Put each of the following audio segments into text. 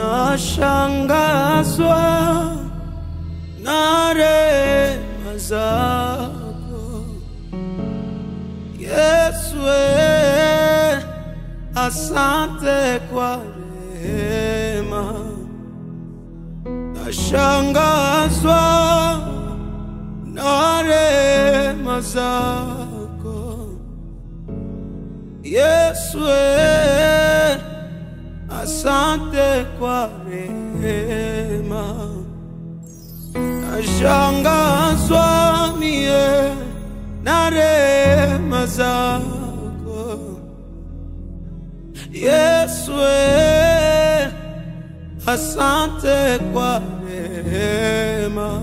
nashangazwa na rehema zako Yesu, asante kwa rehema. Nashangazwa na rehema zako Yesu, asante kwa rehema. Nashangazwa mie na rehema zako Yesu, asante kwa rehema.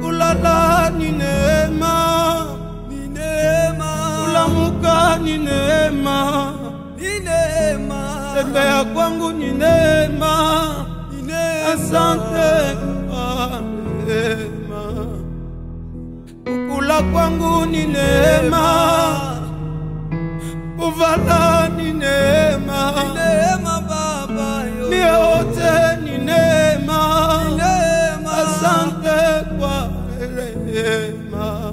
Kulala ni neema, ni neema. Kulamuka ni neema, ni neema. Tembea kwangu ni neema, ni neema. Asante kwa rehema. Kukula kwangu ni neema, kuvala ni neema, ni neema Baba yo. Mie wote ni neema, ni neema. Asante kwa rehema.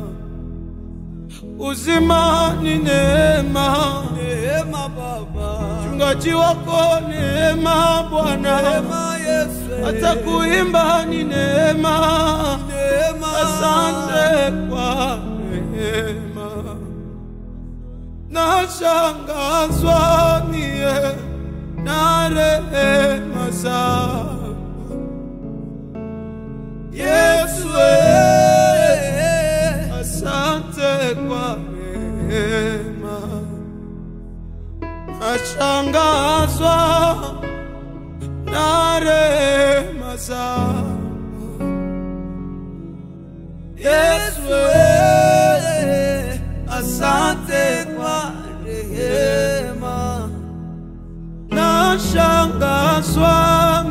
Uzima ni neema, neema Baba. Chungaji wako neema Bwana, neema Yesu. Hata kuimba ni neema, neema. Asante kwa rehema. Nashangazwa mie na rehema zako Yesu, asante kwa rehema. Nashangazwa na rehema zako Yesu, asante kwa rehema. Nashangazwa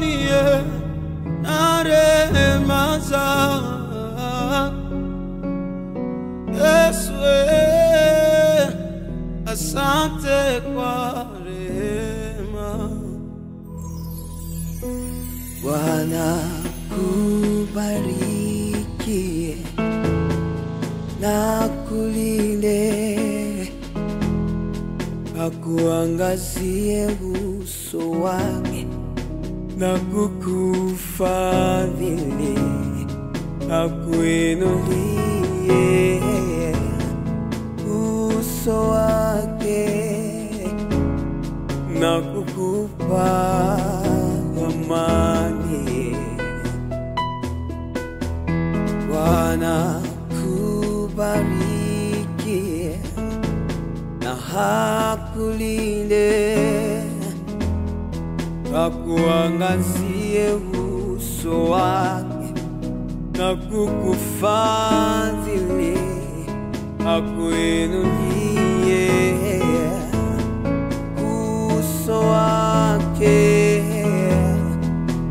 mie na rehema zako Yesu, asante kwa rehema. Bwana kubariki na kulinde, akuangazie uso wake na kukufadhili, akuinulie uso wake na kukupa amani. Bwana kubariki na hakulinde, akuangazie uso wake na kukufadhili, akuinulie uso wake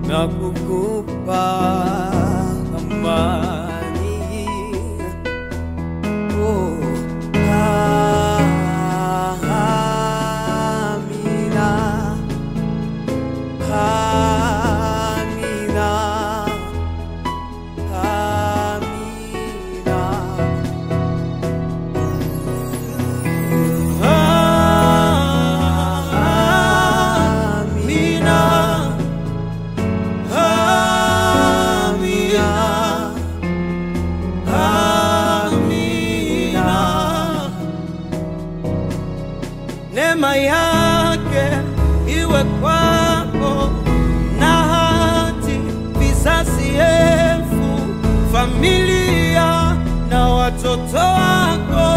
na kukupa amani. Neema yake iwe kwako na hati vizazi elfu, familia na watoto wako